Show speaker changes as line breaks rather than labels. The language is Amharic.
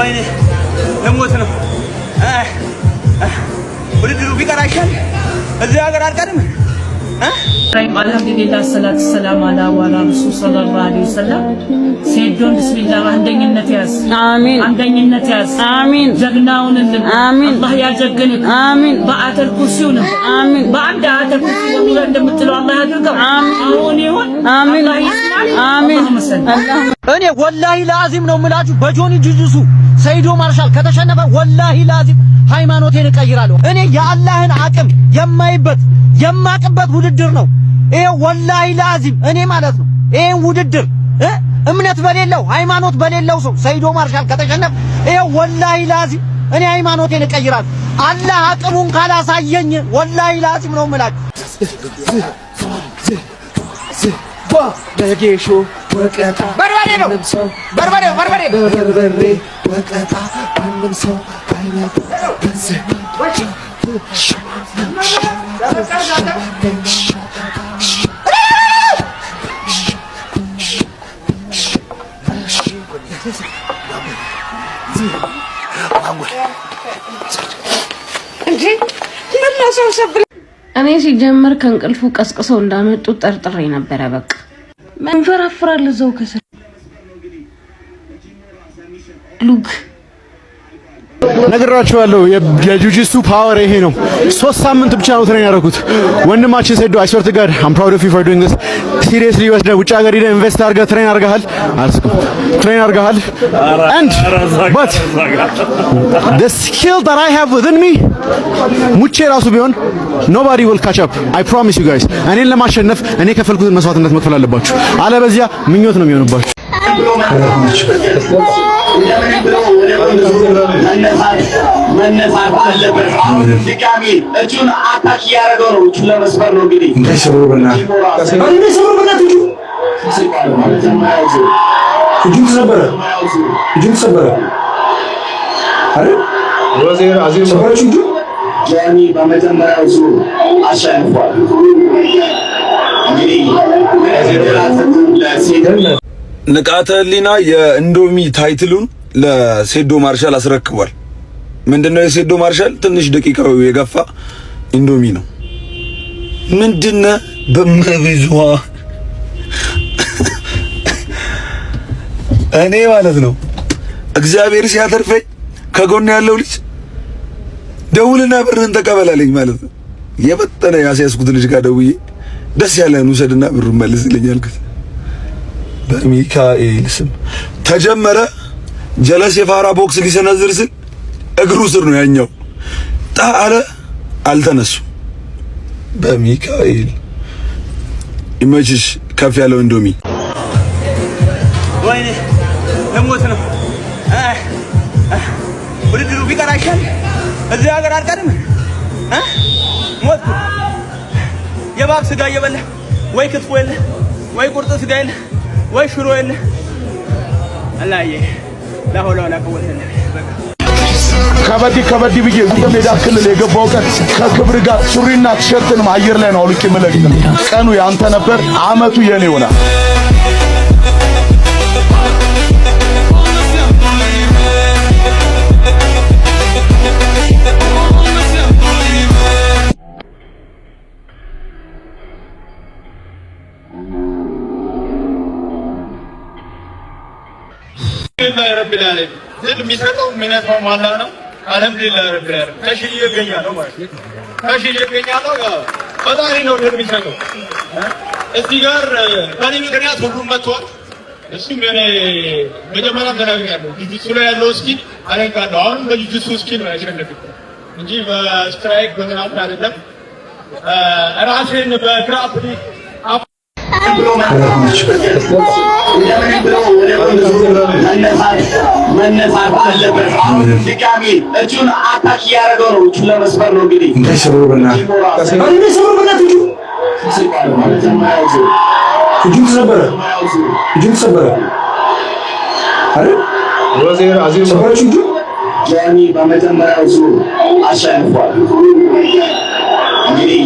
ወይኔ ለሞት ነው ውድድሩ ቢቀራሻል እዚህ ሀገር አልቀርም
አልሐምዱሊላህ ሰላቱ ሰላም አላ ወላ ረሱል ሰለላሁ ዐለይሂ ወሰለም ሰይዶን ቢስሚላህ አንደኝነት ያዝ አሚን አንደኝነት ያዝ አሚን ጀግናውን አሚን አላህ ያጀግንክ አሚን በአተል ኩርሲውን አሚን በአንድ አተል ኩርሲ ወንበር እንደምትለው አላህ ያድርገው አሁን ይሁን አሚን አሚን
እኔ ወላሂ ላዚም ነው የምላችሁ በጆኒ ጁጁሱ ሰይዶ ማርሻል ከተሸነፈ ወላሂ ላዚም ሃይማኖቴን እቀይራለሁ። እኔ የአላህን አቅም የማይበት የማቅበት ውድድር ነው ይሄ ወላሂ ላዚም እኔ ማለት ነው። ይሄን ውድድር እምነት በሌለው ሃይማኖት በሌለው ሰው ሰይዶ ማርሻል ከተሸነፈ ይሄ ወላሂ ላዚም እኔ ሃይማኖቴን እቀይራለሁ። አላህ አቅሙን ካላሳየኝ ወላሂ ላዚም ነው የምላችሁ።
በጌሾ ወቀጣ
በርበሬ ነው በርበሬ
ወቀጣ ማንም ሰው አይነጣ
እኔ ሲጀመር ከእንቅልፉ ቀስቅሰው እንዳመጡ ጠርጥሬ ነበረ። በቃ መንፈራፍራል እዛው ከስር ሉክ
ነግራችኋለሁ። የጁጂሱ ፓወር ይሄ ነው። 3 ሳምንት ብቻ ነው ትሬን ያደረኩት። ወንድማችን ሰይዶ I swear to God I'm proud of you for doing this seriously ወስደህ ውጭ ሀገር ሄደህ ኢንቨስት አድርገህ ትሬን አድርገሃል። አልስኩም ትሬን አድርገሃል and but the skill that I have within me ሙቼ ራሱ ቢሆን nobody will catch up I promise you guys እኔን ለማሸነፍ እኔ ከፈልኩትን መስዋዕትነት መክፈል አለባችሁ። አለበዚያ ምኞት ነው የሚሆንባችሁ።
መነሳት አለበት። ድጋሚ እጁን አታክ ያደረገው ነው። እጁን ለመስበር ነው እንግዲህ
እንደሰሩብና እጁን ተሰበረ አይደል? ወዜር አዚም ሰበረች እጁ
ጃኒ በመጀመሪያው ዙር አሸንፏል። እንግዲህ
ንቃተ ህሊና የኢንዶሚ ታይትሉን ለሴዶ ማርሻል አስረክቧል። ምንድነው የሴዶ ማርሻል ትንሽ ደቂቃው የገፋ ኢንዶሚ ነው። ምንድነው በመብዙዋ እኔ ማለት ነው እግዚአብሔር ሲያተርፈኝ ከጎን ያለው ልጅ ደውልና ብርህን ተቀበላለኝ ማለት ነው። የበጠነ ያስያዝኩት ልጅ ጋር ደውዬ ደስ ያለህን ውሰድና ብሩን መልስልኝ አልኩት። በሚካኤል ስም ተጀመረ። ጀለስ የፋራ ቦክስ ሊሰነዝር ስል እግሩ ስር ነው ያኛው ጣለ። አልተነሱ። በሚካኤል ይመችሽ። ከፍ ያለው ኢንዶሚ
ወይኔ ለሞት ነው ውድድሩ ቢቀራሻል እዚህ ሀገር አልቀርም ሞት የባብ ስጋ እየበላ ወይ ክትፎ የለ ወይ ቁርጥ ስጋ የለ ወይ ሽሮ የለ አላየ ለሆላ ለቀወተ
ከበዲ ብዬ ሜዳ ክልል የገባው ቀን ከክብር ጋር ሱሪና ቲሸርትንም አየር ላይ ነው አውልቄ መለቅ። ቀኑ ያንተ ነበር፣ አመቱ የኔ ይሆናል።
ረብላለ ድል የሚሰጠው ምንነው ማለት ነው። አልሐምዱሊላህ ረብላለ ከሽል ይገኛል ማለት ነው። ከሽል ይገኛል ፈጣሪ ነው ድል የሚሰጠው። እዚህ ጋር በእኔ ምክንያት ሁሉም መጥቷል። እሱም እኔ መጀመሪያ ተናግሬያለሁ። ጁጁሱ ላይ ያለው ስኪል አለንካለሁ። አሁንም በጁጁሱ ስኪል ነው ያሸነፍኩት እንጂ በስትራይክ በምናምን አይደለም። ራሴን በክራፕ
መነሳት አለበት። ድጋሚ እጁን አታክ ያደረገው ነው። እጁን ለመስበር ነው እንግዲህ
እንደሰሩብና እጁን ተሰበረ አይደል? ወዜር አዚም ሰበረች እጁ
ጃኒ በመጀመሪያው ዙር አሸንፏል። እንግዲህ